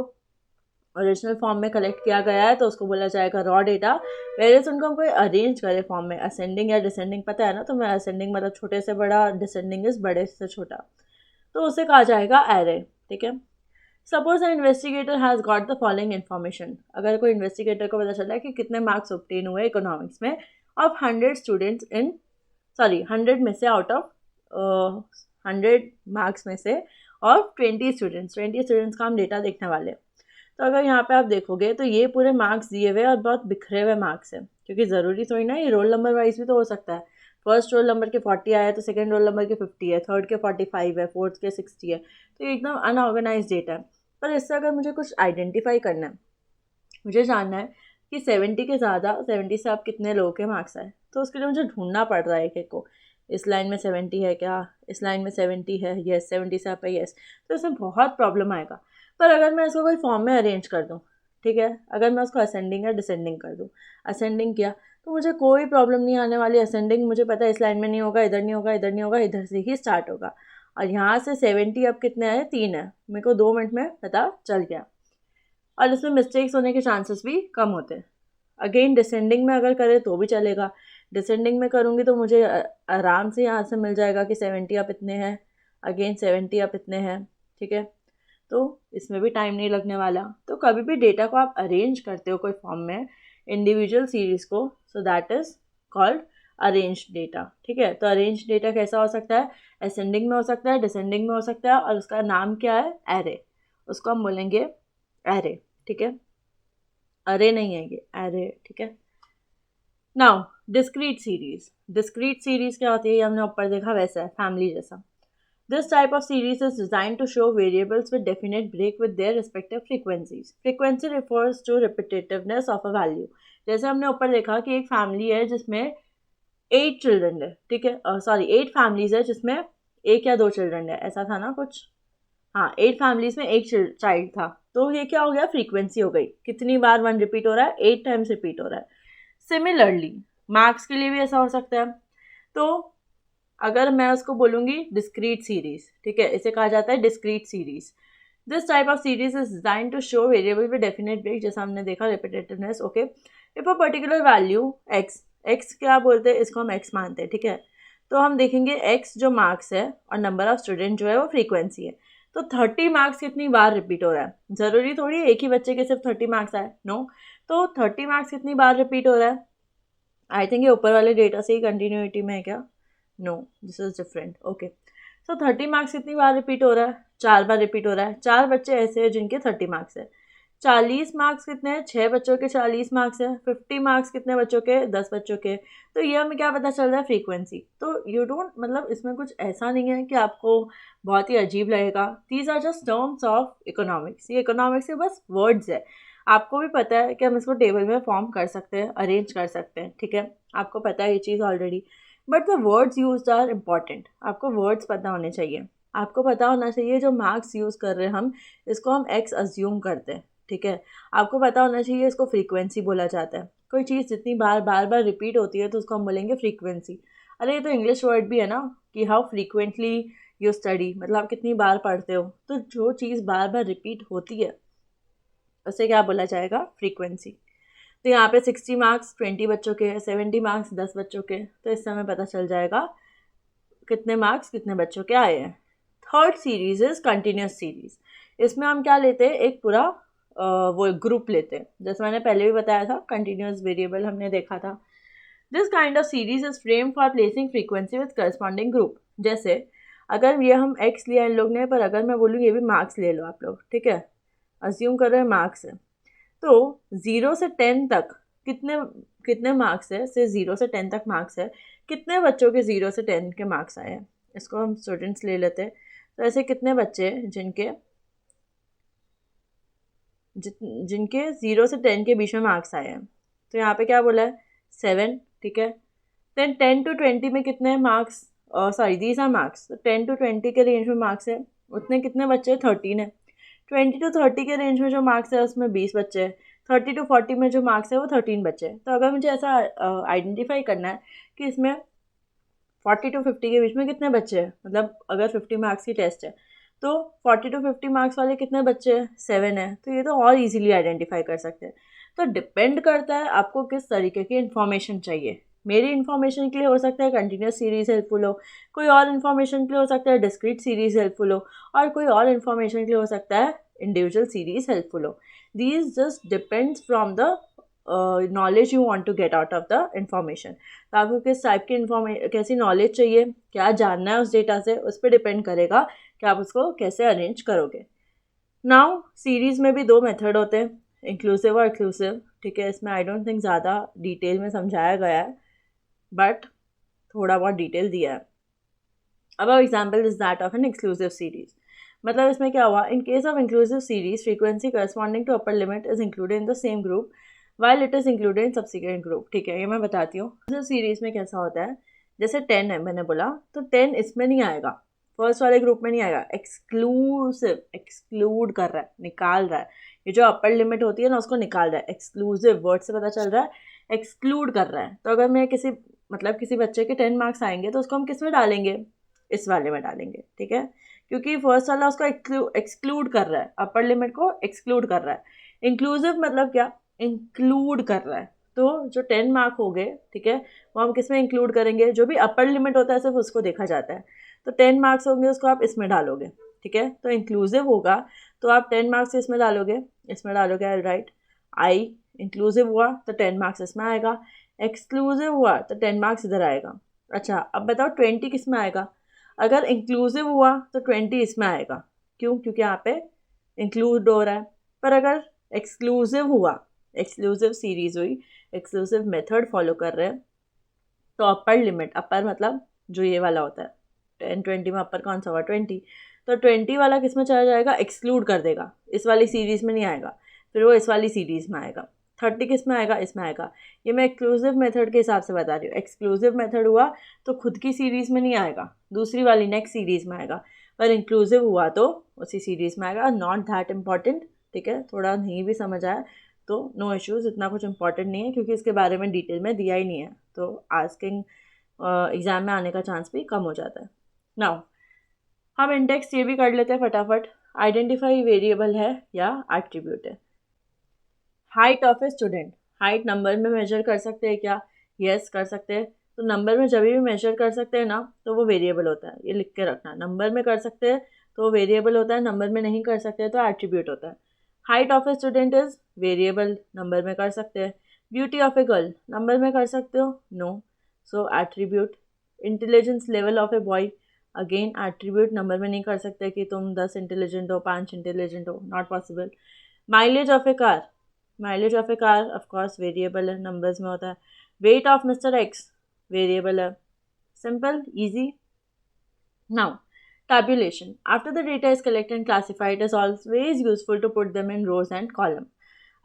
ओरिजिनल फॉर्म में कलेक्ट किया गया है तो उसको बोला जाएगा रॉ डेटा। वेरेस उनको हम कोई अरेंज करे फॉर्म में, असेंडिंग या डिसेंडिंग पता है ना, तो मैं असेंडिंग मतलब छोटे से बड़ा, डिसेंडिंग इज बड़े से छोटा, तो उसे कहा जाएगा एरे, ठीक है। Suppose a investigator has got the following information, अगर कोई इन्वेस्टिगेटर को पता चला है कि कितने मार्क्स ऑब्टेन हुए इकोनॉमिक्स में ऑफ 100 स्टूडेंट्स इन 100 में से, आउट ऑफ 100 मार्क्स में से, और 20 स्टूडेंट्स का हम डेटा देखने वाले हैं। तो अगर यहाँ पे आप देखोगे तो ये पूरे मार्क्स दिए हुए और बहुत बिखरे हुए मार्क्स हैं, क्योंकि ज़रूरी थोड़ी ना ये रोल नंबर वाइज भी तो हो सकता है। फर्स्ट रोल नंबर के 40 आया तो सेकंड रोल नंबर के 50 है, थर्ड के 45 है, फोर्थ के 60 है। तो ये एकदम अनऑर्गेनाइज डेटा है। पर इससे अगर मुझे कुछ आइडेंटिफाई करना है, मुझे जानना है कि 70 के ज़्यादा, 70 से आप कितने लोगों के मार्क्स आए, तो उसके लिए मुझे ढूंढना पड़ रहा है एक एक को। इस लाइन में 70 है क्या, इस लाइन में 70 है, येस 70 से आप है, येस, तो इसमें बहुत प्रॉब्लम आएगा। पर अगर मैं इसको कोई फॉर्म में अरेंज कर दूँ, ठीक है। अगर मैं उसको असेंडिंग या डिसेंडिंग कर दूँ, असेंडिंग किया तो मुझे कोई प्रॉब्लम नहीं आने वाली। असेंडिंग मुझे पता है इस लाइन में नहीं होगा, इधर नहीं होगा, इधर नहीं होगा, इधर से ही स्टार्ट होगा। और यहाँ से 70 अब कितने आए, 3 है, मेरे को 2 मिनट में पता चल गया। और इसमें मिस्टेक्स होने के चांसेस भी कम होते हैं। अगेन डिसेंडिंग में अगर करें तो भी चलेगा, डिसेंडिंग में करूँगी तो मुझे आराम से यहाँ से मिल जाएगा कि 70 आप इतने हैं, अगेन 70 आप इतने हैं, ठीक है। तो इसमें भी टाइम नहीं लगने वाला। तो कभी भी डेटा को आप अरेंज करते हो कोई फॉर्म में, इंडिविजुअल सीरीज को, so that is called arrange data, ठीक है। तो अरेंज डेटा कैसा हो सकता है, असेंडिंग में हो सकता है, डिसेंडिंग में हो सकता है, और उसका नाम क्या है, एरे। उसको हम बोलेंगे एरे, ठीक है। अरे नहीं है ये, एरे, ठीक है। Now discrete series, discrete series क्या होती है, ये हमने ऊपर देखा वैसा है, फैमिली जैसा। This type of series is designed to show variables with definite break with their respective frequencies. Frequency refers to repetitiveness of a value. जैसे हमने ऊपर देखा कि एक फैमिली है जिसमें 8 चिल्ड्रन है, ठीक है, सॉरी 8 फैमिलीज है जिसमें एक या 2 चिल्ड्रन है, ऐसा था ना कुछ, हाँ 8 फैमिलीज में एक चाइल्ड था। तो ये क्या हो गया, फ्रीक्वेंसी हो गई, कितनी बार 1 रिपीट हो रहा है, 8 टाइम्स रिपीट हो रहा है। सिमिलरली मार्क्स के लिए भी ऐसा हो सकता है। तो अगर मैं उसको बोलूँगी डिस्क्रीट सीरीज, ठीक है, इसे कहा जाता है discrete series. This type of series is design to show variable with definite break, जैसा हमने देखा repetitiveness, okay. If a particular value X क्या बोलते हैं, इसको हम एक्स मानते हैं, ठीक है। तो हम देखेंगे एक्स जो मार्क्स है और नंबर ऑफ स्टूडेंट जो है वो फ्रीक्वेंसी है। तो 30 मार्क्स कितनी बार रिपीट हो रहा है, ज़रूरी थोड़ी एक ही बच्चे के सिर्फ 30 मार्क्स आए, नो। तो 30 मार्क्स कितनी बार रिपीट हो रहा है, आई थिंक ये ऊपर वाले डेटा से ही कंटिन्यूटी में है क्या, no this is different, okay. So 30 marks कितनी बार रिपीट हो रहा है, 4 बार रिपीट हो रहा है। 4 बच्चे ऐसे हैं जिनके 30 मार्क्स है। 40 मार्क्स कितने हैं, 6 बच्चों के 40 मार्क्स है। 50 मार्क्स कितने बच्चों के, 10 बच्चों के। तो ये हमें क्या पता चल रहा है, फ्रीक्वेंसी। तो यू डोंट, मतलब इसमें कुछ ऐसा नहीं है कि आपको बहुत ही अजीब लगेगा। These are just terms of economics, ये इकोनॉमिक्स के बस वर्ड्स है। आपको भी पता है कि हम इसको टेबल में फॉर्म कर सकते हैं, अरेंज कर सकते हैं, ठीक है, आपको पता है ये चीज़ already. But the words use are important, आपको वर्ड्स पता होने चाहिए। आपको पता होना चाहिए जो मार्क्स यूज़ कर रहे हैं हम, इसको हम एक्स अज्यूम करते हैं, ठीक है। आपको पता होना चाहिए इसको फ्रीक्वेंसी बोला जाता है। कोई चीज़ जितनी बार बार रिपीट होती है तो उसको हम बोलेंगे फ्रीक्वेंसी। अरे ये तो इंग्लिश वर्ड भी है ना कि हाउ फ्रीक्वेंटली यू स्टडी, मतलब आप कितनी बार पढ़ते हो। तो जो चीज़ बार बार रिपीट होती है उसे क्या बोला जाएगा, फ्रीक्वेंसी। तो यहाँ पे 60 मार्क्स 20 बच्चों के, 70 मार्क्स 10 बच्चों के, तो इस समय पता चल जाएगा कितने मार्क्स कितने बच्चों के आए हैं। Third series is continuous series. इसमें हम क्या लेते हैं, एक पूरा वो ग्रुप लेते हैं, जैसे मैंने पहले भी बताया था, कंटिन्यूस वेरिएबल हमने देखा था। This kind of series is frame for placing frequency with corresponding group. जैसे अगर ये हम एक्स लिया इन लोग ने, पर अगर मैं बोलूँ ये भी मार्क्स ले लो आप लोग, ठीक है, अज्यूम कर रहे हैं मार्क्स है। तो 0 से 10 तक कितने कितने मार्क्स है, से 0 से 10 तक मार्क्स है, कितने बच्चों के 0 से 10 के मार्क्स आए हैं, इसको हम स्टूडेंट्स ले लेते हैं। तो ऐसे कितने बच्चे जिनके जिनके 0 से 10 के बीच में मार्क्स आए हैं, तो यहाँ पे क्या बोला है, 7, ठीक है। देन 10 to 20 में कितने marks, sorry these are marks, तो 10 to 20 के रेंज में मार्क्स है, उतने कितने बच्चे, 13 है। 20 to 30 के रेंज में जो मार्क्स है उसमें 20 बच्चे हैं। 30 to 40 में जो मार्क्स है वो 13 बच्चे हैं। तो अगर मुझे ऐसा आइडेंटिफाई करना है कि इसमें 40 to 50 के बीच में कितने बच्चे हैं, मतलब अगर 50 मार्क्स की टेस्ट है तो 40 to 50 मार्क्स वाले कितने बच्चे हैं, 7 है। तो ये तो और इजीली आइडेंटिफाई कर सकते हैं। तो डिपेंड करता है आपको किस तरीके की इन्फॉर्मेशन चाहिए। मेरी इन्फॉर्मेशन के लिए हो सकता है कंटिन्यूस सीरीज हेल्पफुल हो, कोई और इन्फॉर्मेशन के लिए हो सकता है डिस्क्रीट सीरीज हेल्पफुल हो, और कोई और इन्फॉर्मेशन के लिए हो सकता है इंडिविजुअल सीरीज हेल्पफुल हो। These just depends from the knowledge you want to get out of the information. तो आपको किस टाइप की कैसी नॉलेज चाहिए, क्या जानना है उस डेटा से, उस पर डिपेंड करेगा कि आप उसको कैसे अरेंज करोगे। नाउ सीरीज़ में भी 2 मेथड होते हैं, इंक्लूसिव और एक्सक्लूसिव, ठीक है। इसमें आई डोंट थिंक ज़्यादा डिटेल में समझाया गया है, बट थोड़ा बहुत डिटेल दिया है। अब example is that of an exclusive series. मतलब इसमें क्या हुआ, in case of inclusive series frequency corresponding to upper limit is included in the same group while it is included in subsequent group, ठीक है। ये मैं बताती हूँ। सीरीज में कैसा होता है, जैसे 10 है मैंने बोला, तो 10 इसमें नहीं आएगा, फर्स्ट वाले ग्रुप में नहीं आएगा, एक्सक्लूसिव, एक्सक्लूड कर रहा है, निकाल रहा है। ये जो अपर लिमिट होती है ना उसको निकाल रहा है, एक्सक्लूसिव वर्ड से पता चल रहा है, एक्सक्लूड कर रहा है। तो अगर मैं किसी बच्चे के 10 मार्क्स आएंगे तो उसको हम किस में डालेंगे, इस वाले में डालेंगे, ठीक है, क्योंकि फर्स्ट वाला उसको एक्सक्लूड कर रहा है, अपर लिमिट को एक्सक्लूड कर रहा है। इंक्लूसिव मतलब क्या, इंक्लूड कर रहा है। तो जो 10 मार्क हो गए, ठीक है, वो हम किस में इंक्लूड करेंगे, जो भी अपर लिमिट होता है सिर्फ उसको देखा जाता है। तो 10 मार्क्स होंगे उसको आप इसमें डालोगे, ठीक है, तो इंक्लूसिव होगा तो आप 10 मार्क्स इसमें डालोगे, आई राइट आई इंक्लूसिव हुआ तो 10 मार्क्स इसमें आएगा, एक्सक्लूसिव हुआ तो 10 मार्क्स इधर आएगा। अच्छा अब बताओ 20 किस में आएगा, अगर इंक्लूसिव हुआ तो 20 इसमें आएगा, क्यों, क्योंकि यहाँ पे इंक्लूड हो रहा है। पर अगर एक्सक्लूसिव हुआ, एक्सक्लूसिव सीरीज हुई, एक्सक्लूसिव मेथड फॉलो कर रहे हैं, तो अपर लिमिट, अपर मतलब जो ये वाला होता है 10 20 में अपर कौन सा हुआ 20, तो 20 वाला किस में चला जाएगा, एक्सक्लूड कर देगा, इस वाली सीरीज में नहीं आएगा, फिर वो इस वाली सीरीज में आएगा। 30 किस में आएगा, इसमें आएगा। ये मैं एक्सक्लूसिव मेथड के हिसाब से बता रही हूँ, एक्सक्लूसिव मेथड हुआ तो खुद की सीरीज में नहीं आएगा, दूसरी वाली नेक्स्ट सीरीज में आएगा, पर इंक्लूसिव हुआ तो उसी सीरीज में आएगा। नॉट दैट इम्पॉर्टेंट, ठीक है, थोड़ा नहीं भी समझ आया तो नो इश्यूज़, इतना कुछ इंपॉर्टेंट नहीं है क्योंकि इसके बारे में डिटेल में दिया ही नहीं है, तो आस्किंग एग्ज़ाम में आने का चांस भी कम हो जाता है। नाउ हम इंडेक्स ये भी कर लेते हैं फटाफट, आइडेंटिफाई वेरिएबल है या एट्रीब्यूट है। Height of a student, height number में मेजर कर सकते हैं क्या, यस कर सकते हैं। तो नंबर में जब भी मेजर कर सकते हैं ना तो वो वेरिएबल होता है, ये लिख के रखना, नंबर में कर सकते हैं तो वो वेरिएबल होता है, नंबर में नहीं कर सकते तो एट्रीब्यूट होता है। Height of a student is variable, number में कर सकते हैं। Beauty of a girl number में कर सकते हो, no, so attribute. Intelligence level of a boy, again attribute, number में नहीं कर सकते कि तुम 10 इंटेलिजेंट हो, 5 इंटेलिजेंट हो, not possible. Mileage of a car, mileage of a car of course variable है, नंबर्स में होता है। Weight of mister X variable है, simple easy. Now tabulation, after the data is collected and classified, it is always useful to put them in rows and column.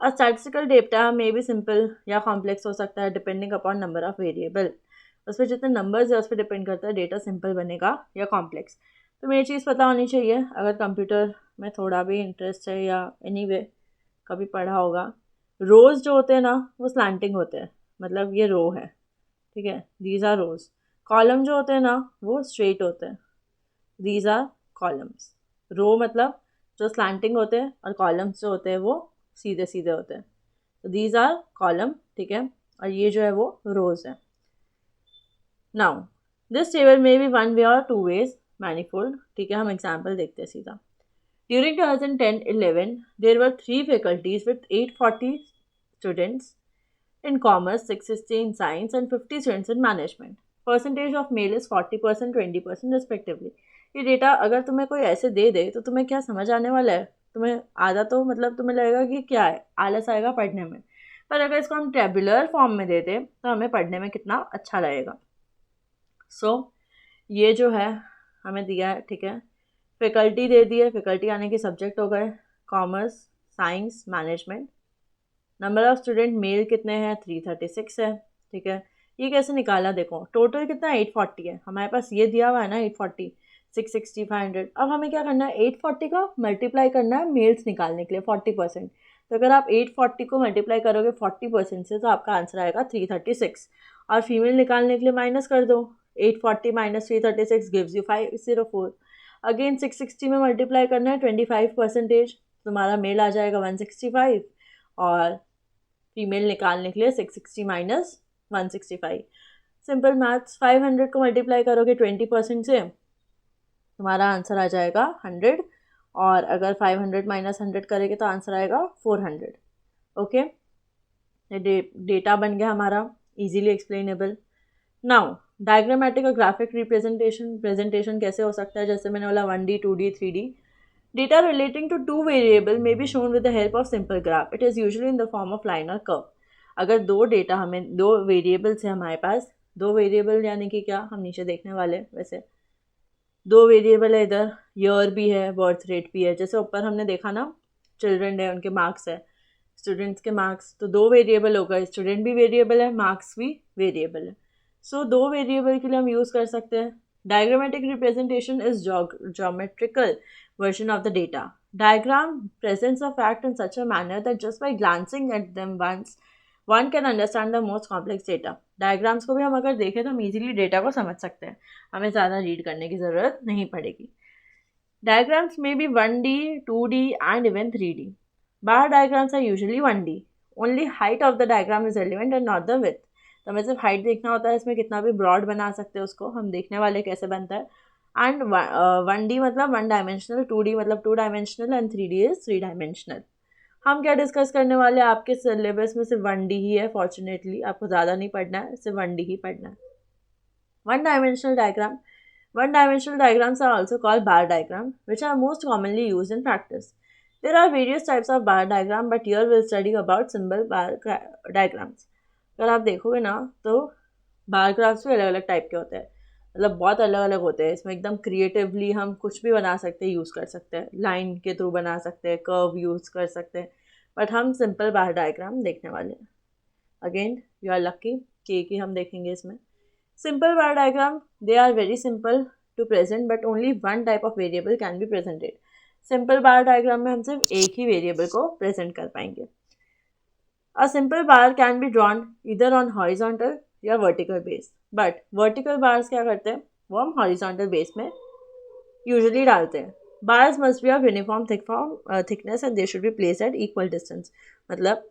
A statistical data may be simple या complex हो सकता है depending upon number of variable, उस पर जितने numbers है उस पर डिपेंड करता है डेटा सिंपल बनेगा या कॉम्प्लेक्स। तो मेरी चीज़ पता होनी चाहिए, अगर कंप्यूटर में थोड़ा भी इंटरेस्ट है या एनीवे कभी पढ़ा होगा, रोज़ जो होते हैं ना वो स्लैंटिंग होते हैं, मतलब ये रो है, ठीक है, दीज आर रोज। कॉलम जो होते हैं ना वो स्ट्रेट होते हैं, दीज आर कॉलम्स। रो मतलब जो स्लैंटिंग होते हैं और कॉलम्स जो होते हैं वो सीधे सीधे होते हैं, तो दीज आर कॉलम, ठीक है, और ये जो है वो रोज है। नाउ दिस टेबल में बी वन वे और टू वेज, मैनीफोल्ड, ठीक है, हम एग्जाम्पल देखते हैं सीधा। During 2010-11 there were 3 faculties with 840 students in commerce, 660 in science and 50 students in management. Percentage of male is 40%, 20% respectively. ये डेटा अगर तुम्हें कोई ऐसे दे दे तो तुम्हें क्या समझ आने वाला है, तुम्हें आधा तो मतलब तुम्हें लगेगा कि क्या है, आलस आएगा पढ़ने में। पर अगर इसको हम टेबुलर फॉर्म में दे दें तो हमें पढ़ने में कितना अच्छा लगेगा। सो ये जो है हमें दिया है, ठीक है, फैकल्टी दे दी है, फैकल्टी आने के सब्जेक्ट हो गए commerce, science, management. Number of student male कितने हैं, 336 है, ठीक है। ये कैसे निकाला, देखो टोटल कितना 840 है, हमारे पास ये दिया हुआ है ना 840, 660, 500। अब हमें क्या करना है, 840 का मल्टीप्लाई करना है मेल्स निकालने के लिए 40%। तो अगर आप 840 को मल्टीप्लाई करोगे 40% से तो आपका आंसर आएगा 336, और फीमेल निकालने के लिए माइनस कर दो, 840 माइनस 336 गिव्स यू 504। अगेन 660 में मल्टीप्लाई करना है 25%, तुम्हारा मेल आ जाएगा 165, और फीमेल निकालने के लिए 660 माइनस 165। सिंपल मैथ्स, 500 को मल्टीप्लाई करोगे 20% से तुम्हारा आंसर आ जाएगा 100, और अगर 500 माइनस 100 करेंगे तो आंसर आएगा 400। ओके, डेटा बन गया हमारा, इजीली एक्सप्लेनेबल। नाउ डायग्रामेटिक और ग्राफिक प्रेजेंटेशन कैसे हो सकता है, जैसे मैंने बोला 1D 2D 3D। Data relating to two variable may be shown with the help of simple graph. It is usually in the form of line or curve. अगर दो डेटा हमें, दो वेरिएबल्स है हमारे पास, दो वेरिएबल यानी कि क्या, हम नीचे देखने वाले, वैसे दो वेरिएबल है, इधर ईयर भी है, बर्थ रेट भी है, जैसे ऊपर हमने देखा ना, चिल्ड्रन है, उनके मार्क्स है, स्टूडेंट्स के मार्क्स, तो दो वेरिएबल होगा, स्टूडेंट भी वेरिएबल है, मार्क्स भी वेरिएबल है। सो दो वेरिएबल के लिए हम यूज़ कर सकते हैं। Diagrammatic representation is geometrical version of the data. Diagram presents a fact in such a manner that just by glancing at them once, one can understand the most complex data. Diagrams को भी हम अगर देखें तो हम easily data को समझ सकते हैं, हमें ज़्यादा रीड करने की ज़रूरत नहीं पड़ेगी. Diagrams may be 1D, 2D and even 3D. Bar diagrams are usually 1D. Only height of the diagram is relevant and not the width. तो हमें सिर्फ हाइट देखना होता है, इसमें कितना भी ब्रॉड बना सकते हैं उसको, हम देखने वाले कैसे बनता है. एंड 1D मतलब 1 डायमेंशनल, 2D मतलब 2 dimensional and 3D is 3 dimensional. हम क्या डिस्कस करने वाले हैं, आपके सिलेबस में सिर्फ 1D ही है. फॉर्चुनेटली आपको ज़्यादा नहीं पढ़ना है, सिर्फ 1D ही पढ़ना है. One dimensional diagrams are also called bar diagram, which are most commonly used in practice. There are various types of bar diagram, but here we'll study about simple bar diagrams. अगर आप देखोगे ना तो बार graphs भी अलग अलग type के होते हैं, मतलब बहुत अलग अलग होते हैं. इसमें एकदम क्रिएटिवली हम कुछ भी बना सकते हैं, यूज़ कर सकते हैं, लाइन के थ्रू बना सकते हैं, कर्व यूज़ कर सकते हैं. बट हम सिंपल बार डायग्राम देखने वाले हैं. अगेन यू आर लकी कि हम देखेंगे इसमें. Simple bar diagram, they are very simple to present but only one type of variable can be presented. Simple bar diagram में हम सिर्फ एक ही वेरिएबल को प्रेजेंट कर पाएंगे. A simple bar can be drawn either on horizontal या vertical base. But vertical bars क्या करते हैं, वो हम horizontal base में usually डालते हैं. Bars must be of uniform thickness and they should be placed at equal distance. मतलब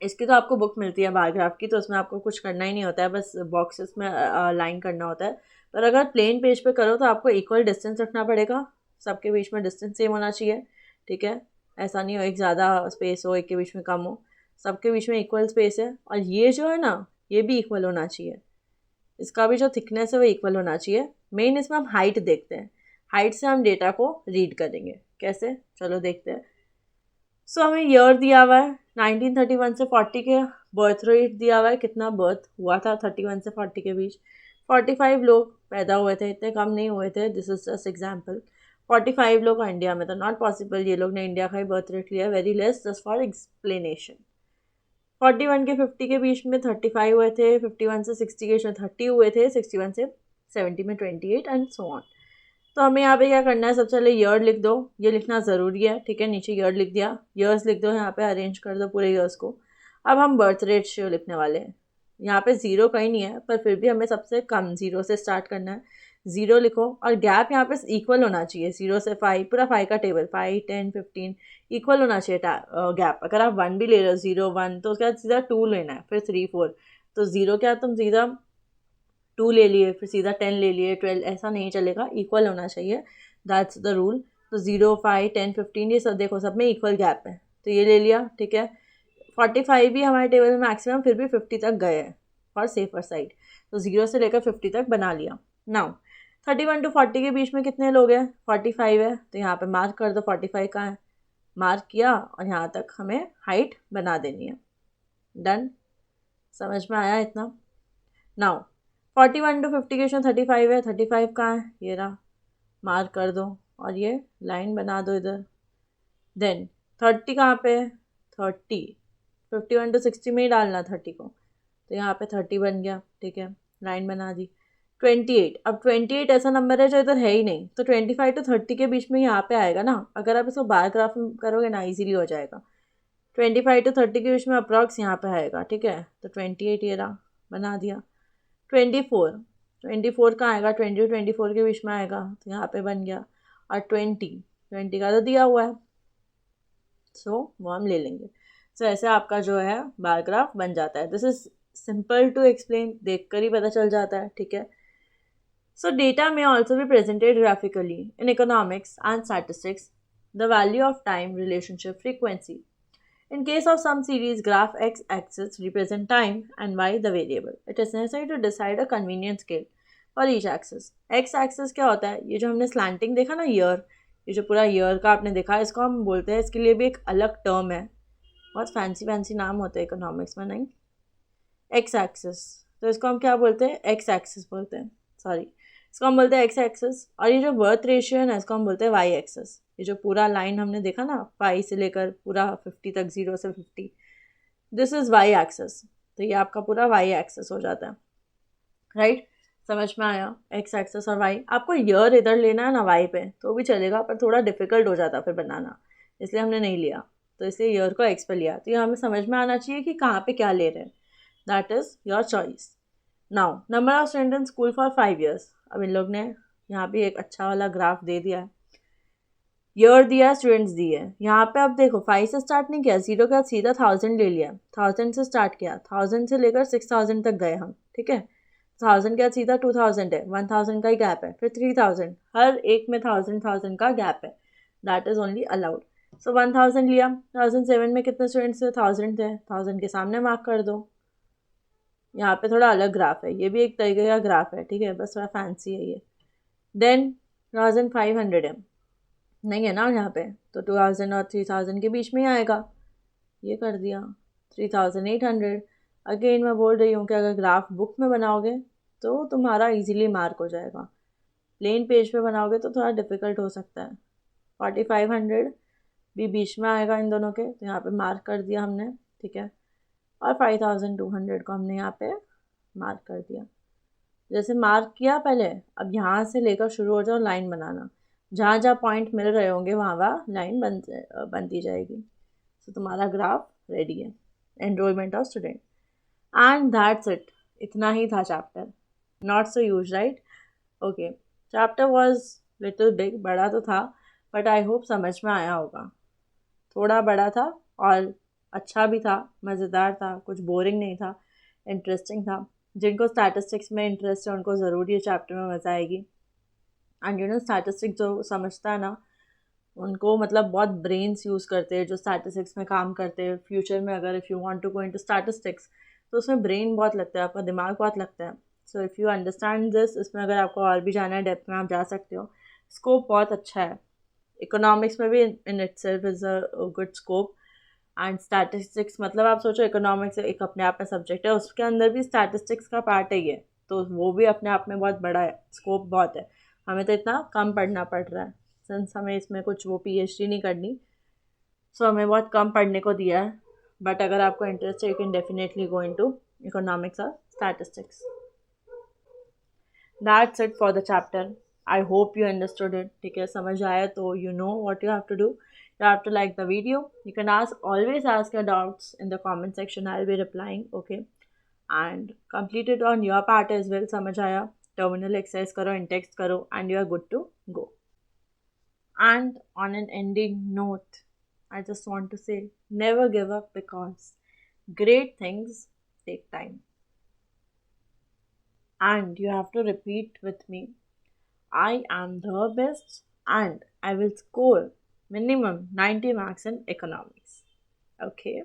इसकी तो आपको बुक मिलती है बार ग्राफ की, तो उसमें आपको कुछ करना ही नहीं होता है, बस बॉक्सेस में लाइन करना होता है. पर अगर प्लेन पेज पे करो तो आपको इक्वल डिस्टेंस रखना पड़ेगा, सबके बीच में डिस्टेंस सेम होना चाहिए. ठीक है, ऐसा नहीं हो एक ज़्यादा स्पेस हो, एक के बीच में कम हो, सबके बीच में इक्वल स्पेस है. और ये जो है ना, ये भी इक्वल होना चाहिए, इसका भी जो थिकनेस है वो इक्वल होना चाहिए. मेन इसमें हम हाइट देखते हैं, हाइट से हम डेटा को रीड करेंगे. कैसे, चलो देखते हैं. सो हमें ईयर दिया हुआ है 1931 से 40 के, बर्थ रेट दिया हुआ है, कितना बर्थ हुआ था 31 से 40 के बीच. 45 लोग पैदा हुए थे, इतने कम नहीं हुए थे, दिस इज जस्ट एग्जाम्पल. 45 लोग इंडिया में, तो नॉट पॉसिबल ये लोग ने इंडिया का ही बर्थ रेट लिया, very less, just for explanation. 41 के 50 के बीच में 35 हुए थे, 51 से 60 के बीच में 30 हुए थे, 61 से 70 में 28 एंड सो ऑन. तो हमें यहाँ पे क्या करना है, सबसे पहले ईयर लिख दो, ये लिखना ज़रूरी है. ठीक है, नीचे ईयर लिख दिया, ईयर्स लिख दो, यहाँ पे अरेंज कर दो पूरे ईयर्स को. अब हम बर्थ रेट शो लिखने वाले हैं. यहाँ पे ज़ीरो कहीं नहीं है, पर फिर भी हमें सबसे कम ज़ीरो से स्टार्ट करना है. ज़ीरो लिखो और गैप यहाँ पे इक्वल होना चाहिए. 0 से 5, पूरा 5 का टेबल, 5, 10, 15 इक्वल होना चाहिए गैप. अगर आप 1 भी ले रहे हो, 0, 1, तो उसके बाद सीधा 2 लेना है, फिर 3, 4. तो 0 क्या तुम सीधा 2 ले लिए, फिर सीधा 10 ले लिए, 12, ऐसा नहीं चलेगा, इक्वल होना चाहिए. That's the rule. तो 0, 5, 10, 15 ये सब देखो, सब में इक्वल गैप है, तो ये ले लिया. ठीक है, 45 भी हमारे टेबल में मैक्सिमम, फिर भी 50 तक गए हैं फॉर सेफर साइड, तो 0 से लेकर 50 तक बना लिया. नाउ 31 टू 40 के बीच में कितने लोग हैं, 45 है, तो यहाँ पे मार्क कर दो 45 कहाँ है, मार्क किया, और यहाँ तक हमें हाइट बना देनी है. डन, समझ में आया इतना. नाउ 41 टू 50 के बीच में 35 है, 35 कहाँ है, ये रहा, मार्क कर दो और ये लाइन बना दो इधर. देन 30 कहाँ पे है, 30, 51 टू 60 में ही डालना 30 को, तो यहाँ पे 30 बन गया. ठीक है, लाइन बना दी. 28, अब 28 ऐसा नंबर है जो इधर है ही नहीं, तो 25 टू 30 के बीच में यहाँ पे आएगा ना. अगर आप इसको बार ग्राफ में करोगे ना, इजीली हो जाएगा. 25 टू 30 के बीच में अप्रॉक्स यहाँ पे आएगा. ठीक है, तो 28 ये रहा, बना दिया. 24 कहाँ आएगा, 20 टू 24 के बीच में आएगा, तो यहाँ पे बन गया. और 20 का तो दिया हुआ है, सो वो हम ले लेंगे. सो ऐसे आपका जो है बार ग्राफ बन जाता है. This is simple to explain, देख कर ही पता चल जाता है. ठीक है, सो डेटा में ऑल्सो भी presented graphically in economics and statistics. The value of time, relationship, frequency. In case of some series graph, x-axis represent time and y the variable. It is necessary to decide a convenient scale for each axis. x-axis क्या होता है, ये जो हमने slanting देखा ना, year, ये जो पूरा ईयर का आपने देखा, इसको हम बोलते हैं, इसके लिए भी एक अलग टर्म है, बहुत फैंसी नाम होते हैं इकोनॉमिक्स में. नहीं, x-axis, तो इसको हम क्या बोलते हैं, x-axis बोलते हैं, सॉरी, इसको हम बोलते हैं x-axis. और ये जो बर्थ रेशियो है ना, इसको हम बोलते हैं y-axis. ये जो पूरा लाइन हमने देखा ना, 5 से लेकर पूरा 50 तक, 0 से 50, दिस इज़ y एक्सेस. तो ये आपका पूरा y एक्सेस हो जाता है. राइट, समझ में आया? एक्स एक्सेस और वाई, आपको ईयर इधर लेना है ना वाई पे तो भी चलेगा, पर थोड़ा डिफिकल्ट हो जाता फिर बनाना, इसलिए हमने नहीं लिया। तो इसलिए ईयर को एक्स पे लिया। तो ये हमें समझ में आना चाहिए कि कहाँ पे क्या ले रहे हैं। That is your choice. Now number of student in school for 5 years। अब इन लोग ने यहाँ पे एक अच्छा वाला ग्राफ दे दिया है, ईयर दिया है, स्टूडेंट्स दिए है। यहाँ पे अब देखो 5 से स्टार्ट नहीं किया, 0 के बाद सीधा 1000 ले लिया, 1000 से स्टार्ट किया, 1000 से लेकर 6000 तक गए हम, ठीक है। 1000 के बाद सीधा 2000 है, 1000 का ही गैप है, फिर 3000, हर एक में 1000 का गैप है। That is only allowed. So 1000 लिया, 1007 में कितने स्टूडेंट्स थे? 1000 थे, 1000 के सामने मार्क कर दो। यहाँ पे थोड़ा अलग ग्राफ है, ये भी एक तरीके का ग्राफ है, ठीक है, बस थोड़ा फैंसी है ये। देन 1500 है, नहीं है ना यहाँ पे, तो 2000 और 3000 के बीच में ही आएगा, ये कर दिया 3800। अगेन मैं बोल रही हूँ कि अगर ग्राफ बुक में बनाओगे तो तुम्हारा इजीली मार्क हो जाएगा, प्लेन पेज पे बनाओगे तो थोड़ा डिफिकल्ट हो सकता है। 4500 भी बीच में आएगा इन दोनों के, तो यहाँ पे मार्क कर दिया हमने, ठीक है। और 5200 को हमने यहाँ पे मार्क कर दिया। जैसे मार्क किया पहले, अब यहाँ से लेकर शुरू हो जाओ लाइन बनाना, जहाँ जहाँ पॉइंट मिल रहे होंगे वहाँ वहाँ लाइन बनती जाएगी। तो तुम्हारा ग्राफ रेडी है, enrolment of student. And that's it, इतना ही था chapter. Not so use, right? Okay, chapter was little big, बड़ा तो था, बट आई होप समझ में आया होगा। थोड़ा बड़ा था और अच्छा भी था, मज़ेदार था, कुछ बोरिंग नहीं था, इंटरेस्टिंग था। जिनको स्टैटिस्टिक्स में इंटरेस्ट है उनको ज़रूर ये चैप्टर में मज़ा आएगी। एंड यू नो स्टैटिस्टिक्स जो समझता है ना, उनको मतलब बहुत ब्रेन्स यूज़ करते हैं जो स्टैटिस्टिक्स में काम करते हैं। फ्यूचर में अगर if you want to go into statistics तो उसमें ब्रेन बहुत लगता है, आपका दिमाग बहुत लगता है। So if you understand this, इसमें अगर आपको और भी जाना है डेप्थ में आप जा सकते हो। स्कोप बहुत अच्छा है, इकोनॉमिक्स में भी in itself is a good scope. And statistics मतलब आप सोचो, इकोनॉमिक्स एक अपने आप में सब्जेक्ट है, उसके अंदर भी स्टैटिस्टिक्स का पार्ट है ये, तो वो भी अपने आप में बहुत बड़ा है, स्कोप बहुत है। हमें तो इतना कम पढ़ना पड़ रहा है, सिंस हमें इसमें कुछ वो पीएचडी नहीं करनी, सो हमें बहुत कम पढ़ने को दिया है। बट अगर आपको इंटरेस्ट है, you can definitely go into economics और statistics. That's it for the chapter. I hope you understood it, ठीक है। समझ आया तो you know what you have to do. You have to like the video. You can always ask your doubts in the comment section. I'll be replying, okay? And complete it on your part as well. समझ आया? Terminal exercise करो, in-text करो, and you are good to go. And on an ending note, I just want to say, never give up, because great things take time. And you have to repeat with me, I am the best and I will score minimum 90 marks in economics. Okay?